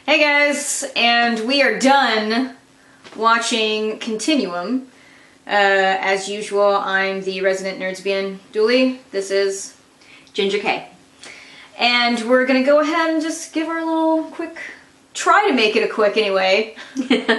Hey guys, and we are done watching Continuum. As usual, I'm the resident nerdsbian, Duli. This is GingerK. And we're gonna go ahead and just give our little quick, try to make it a quick anyway,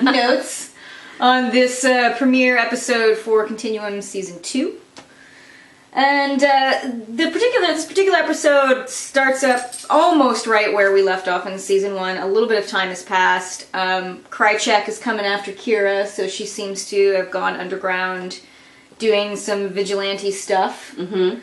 notes on this premiere episode for Continuum Season 2. And this particular episode starts up almost right where we left off in Season 1. A little bit of time has passed. Krychek is coming after Kira, so she seems to have gone underground doing some vigilante stuff. Mm-hmm.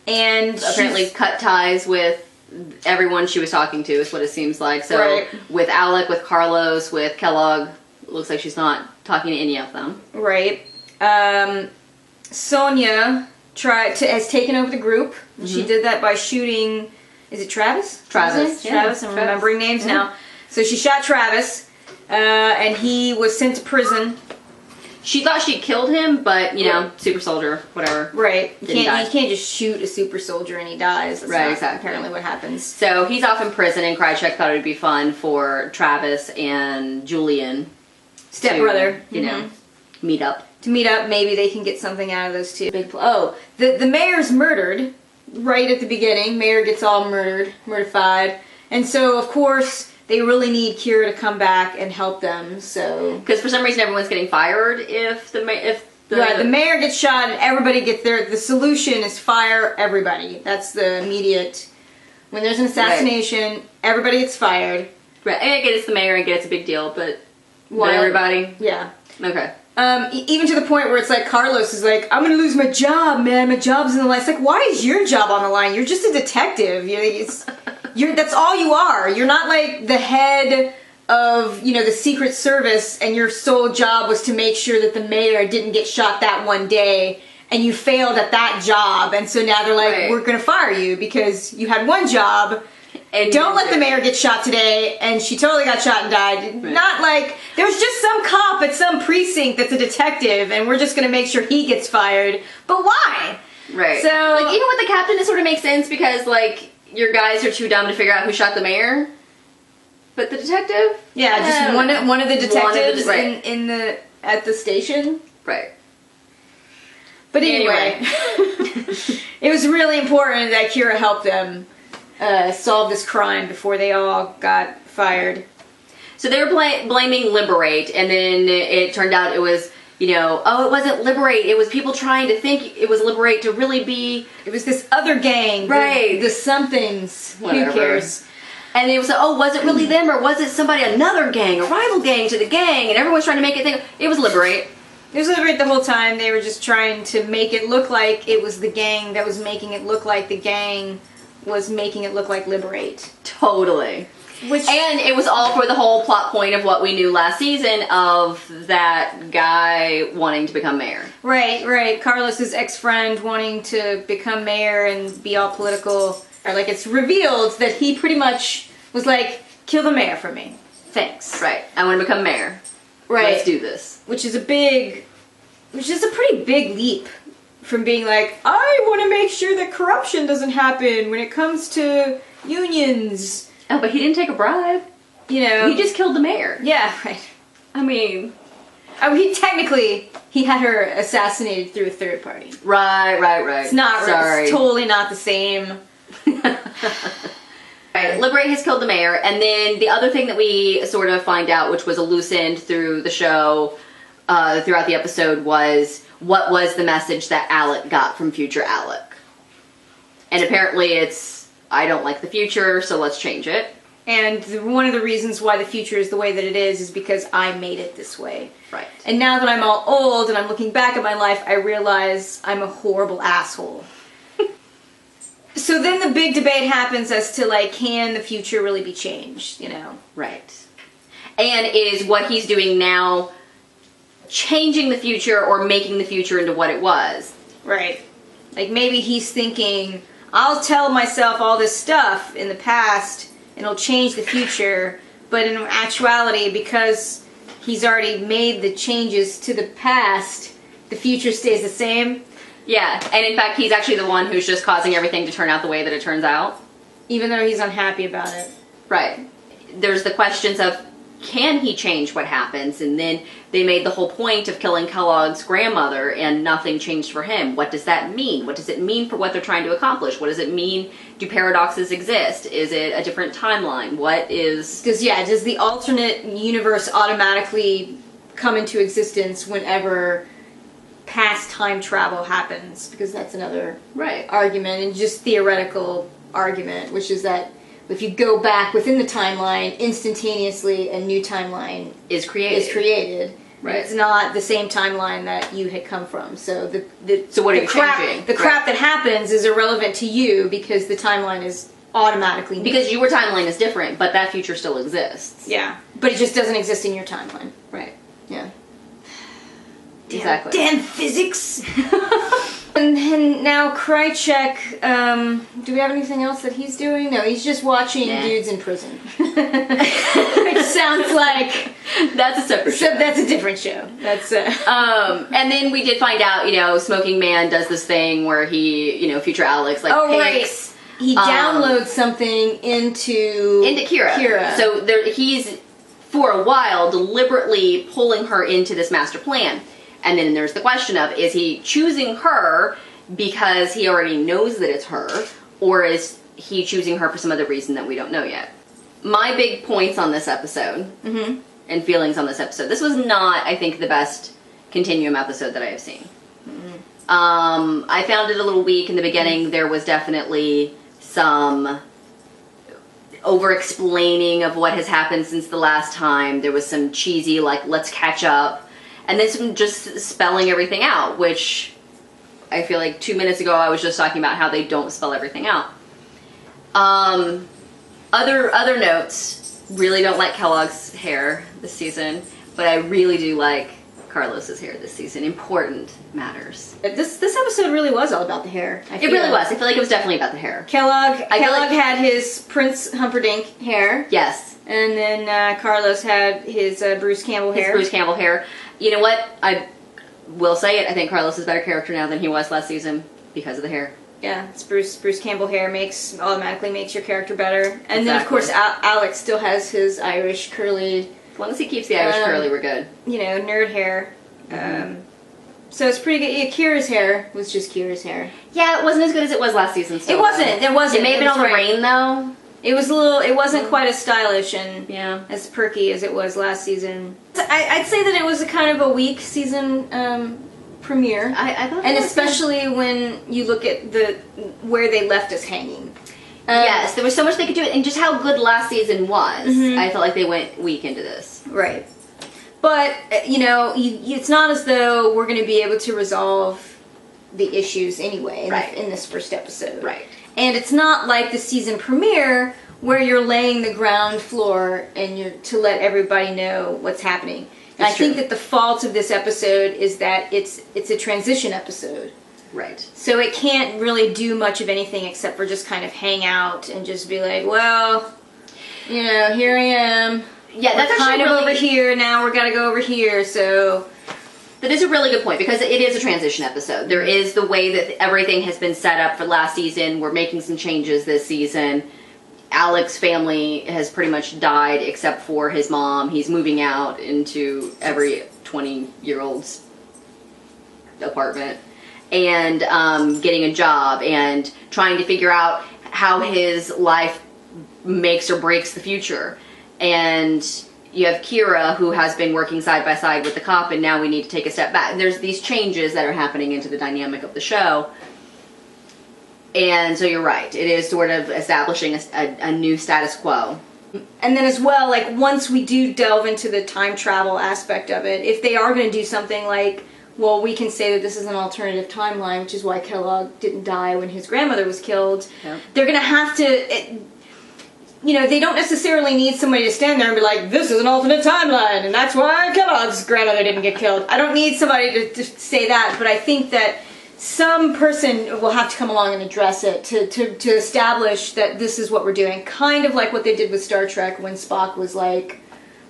And apparently cut ties with everyone she was talking to, is what it seems like. So right. With Alec, with Carlos, with Kellogg, it looks like she's not talking to any of them. Right. Sonia has taken over the group. Mm-hmm. She did that by shooting, is it Travis? Travis. Yeah, Travis, I'm remembering names now. So she shot Travis, and he was sent to prison. She thought she killed him, but, you know, super soldier, whatever. Right. You can't just shoot a super soldier and he dies. That's right, not exactly. apparently what happens. So he's off in prison, and Krychek thought it would be fun for Travis and Julian, stepbrother, you know, meet up. To meet up, maybe they can get something out of those two. The mayor's murdered right at the beginning. Mayor gets all mortified. And so, of course, they really need Kira to come back and help them, so... Because for some reason everyone's getting fired if the mayor gets shot and everybody gets there. The solution is fire everybody. That's the immediate... When there's an assassination, everybody gets fired. Right, and I get it's the mayor, I get it's a big deal, but everybody? Yeah. Okay. Even to the point where it's like Carlos is like, I'm gonna lose my job, man. My job's in the line. It's like, why is your job on the line? You're just a detective. That's all you are. You're not like the head of, the Secret Service, and your sole job was to make sure that the mayor didn't get shot that one day, and you failed at that job, and so now they're like, we're gonna fire you because you had one job. And don't let the mayor get shot today, and she totally got shot and died. Right. Not like, there's just some cop at some precinct that's a detective, and we're just going to make sure he gets fired. But why? Right. So, like, even with the captain, it sort of makes sense because, like, your guys are too dumb to figure out who shot the mayor. But the detective? Yeah, just one of the detectives at the station. Right. But anyway. It was really important that Kira helped them solve this crime before they all got fired. So they were blaming Liberate, and then it turned out it was, it wasn't Liberate. It was people trying to think it was Liberate to really be... It was this other gang. Right. The somethings. Whatever. Who cares? And it was like, was it really them, or was it another gang, a rival gang to the gang, and everyone's trying to make it think it was Liberate. It was Liberate the whole time. They were just trying to make it look like it was the gang that was making it look like the gang was making it look like Liberate. Totally. And it was all for the whole plot point of what we knew last season of that guy wanting to become mayor. Right. Carlos's ex-friend wanting to become mayor and be all political. Or like it's revealed that he pretty much was like, kill the mayor for me. Thanks. Right. I want to become mayor. Right. Let's do this. Which is a pretty big leap. From being like, I want to make sure that corruption doesn't happen when it comes to unions. Oh, but he didn't take a bribe. He just killed the mayor. Yeah, right. I mean... he had her assassinated through a third party. Right. It's not right. It's totally not the same. Right, Liberate has killed the mayor, and then the other thing that we sort of find out, which was a loose end through the show, throughout the episode, was... what was the message that Alec got from future Alec? And apparently it's, I don't like the future, so let's change it. And one of the reasons why the future is the way that it is because I made it this way. Right. And now that I'm all old and I'm looking back at my life, I realize I'm a horrible asshole. So then the big debate happens as to, like, can the future really be changed, Right. And is what he's doing now changing the future or making the future into what it was. Right. Like maybe he's thinking, I'll tell myself all this stuff in the past and it'll change the future, but in actuality, because he's already made the changes to the past, the future stays the same. Yeah, and in fact he's actually the one who's just causing everything to turn out the way that it turns out. Even though he's unhappy about it. Right. There's the questions of, can he change what happens? And then they made the whole point of killing Kellogg's grandmother and nothing changed for him. What does that mean? What does it mean for what they're trying to accomplish? What does it mean? Do paradoxes exist? Is it a different timeline? What is... Does the alternate universe automatically come into existence whenever past time travel happens? Because that's another argument, and just theoretical argument, which is that if you go back within the timeline, instantaneously a new timeline is created. Right. It's not the same timeline that you had come from. So so what are you changing? The crap that happens is irrelevant to you because the timeline is automatically new. Because your timeline is different, but that future still exists. Yeah. But it just doesn't exist in your timeline. Right. Yeah. Exactly. Damn physics! And now Krychek, do we have anything else that he's doing? No, he's just watching dudes in prison. Which sounds like... That's a separate show. That's a different show. That's and then we did find out, Smoking Man does this thing where he, future Alex, like, takes... He downloads something into Kira. So he's, for a while, deliberately pulling her into this master plan. And then there's the question of, is he choosing her because he already knows that it's her, or is he choosing her for some other reason that we don't know yet? My big points on this episode, and feelings on this episode, this was not, I think, the best Continuum episode that I have seen. I found it a little weak in the beginning. There was definitely some over-explaining of what has happened since the last time. There was some cheesy, like, let's catch up. And then some just spelling everything out, which I feel like 2 minutes ago I was just talking about how they don't spell everything out. Other notes, really don't like Kellogg's hair this season, but I really do like Carlos's hair this season. Important matters. This episode really was all about the hair. It really was. I feel like it was definitely about the hair. Kellogg had his Prince Humperdinck hair. Yes. And then Carlos had his Bruce Campbell hair. His Bruce Campbell hair. You know what? I will say it. I think Carlos is a better character now than he was last season because of the hair. Yeah, it's Bruce Campbell hair automatically makes your character better. And then, of course, Alex still has his Irish curly... As long as he keeps the Irish curly, we're good. Nerd hair. So it's pretty good. Yeah, Kira's hair was just Kira's hair. Yeah, it wasn't as good as it was last season still. It wasn't. It may have been all the rain, though. It was it wasn't quite as stylish and as perky as it was last season. I'd say that it was a kind of a weak season premiere. I thought and especially when you look at where they left us hanging. Yes, there was so much they could do, and just how good last season was. I felt like they went weak into this. Right. But, it's not as though we're going to be able to resolve the issues anyway in this first episode. Right. And it's not like the season premiere where you're laying the ground floor and you're to let everybody know what's happening. And I think that the fault of this episode is that it's a transition episode. Right. So it can't really do much of anything except for just kind of hang out and just be like, well, here I am. Yeah, that's kind of over here. Now we're got to go over here. So that is a really good point because it is a transition episode. There is the way that everything has been set up for last season. We're making some changes this season. Alex's family has pretty much died except for his mom. He's moving out into every 20-year-old's apartment and getting a job and trying to figure out how his life makes or breaks the future. And you have Kira, who has been working side by side with the cop, and now we need to take a step back. There's these changes that are happening into the dynamic of the show. And so you're right. It is sort of establishing a new status quo. And then as well, like, once we do delve into the time travel aspect of it, if they are going to do something like, well, we can say that this is an alternative timeline, which is why Kellogg didn't die when his grandmother was killed, they're going to have to... they don't necessarily need somebody to stand there and be like, this is an alternate timeline, and that's why Kellogg's grandmother didn't get killed. I don't need somebody to say that, but I think that some person will have to come along and address it to establish that this is what we're doing. Kind of like what they did with Star Trek when Spock was like,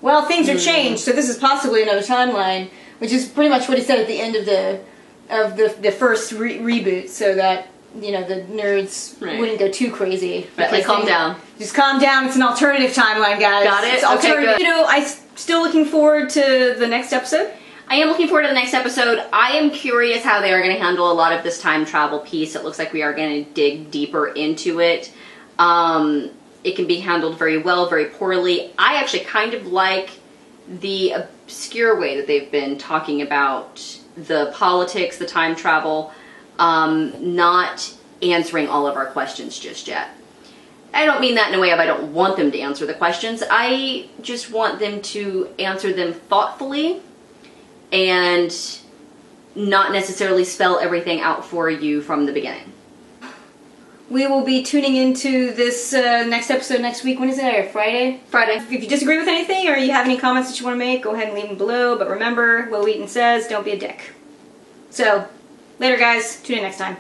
well, things are changed, so this is possibly another timeline, which is pretty much what he said at the end of the first reboot, so that you know, the nerds Right. wouldn't go too crazy. Right, like, calm down. Just calm down. It's an alternative timeline, guys. Got it? It's Okay, alternative. good. You know, I'm still looking forward to the next episode. I am looking forward to the next episode. I am curious how they are going to handle a lot of this time travel piece. It looks like we are going to dig deeper into it. It can be handled very well, very poorly. I actually kind of like the obscure way that they've been talking about the politics, the time travel, not answering all of our questions just yet. I don't mean that in a way of I don't want them to answer the questions. I just want them to answer them thoughtfully and not necessarily spell everything out for you from the beginning. We will be tuning into this next episode next week. When is it? Friday? Friday. If you disagree with anything or you have any comments that you want to make, go ahead and leave them below. But remember, Will Wheaton says, don't be a dick. So, later guys. Tune in next time.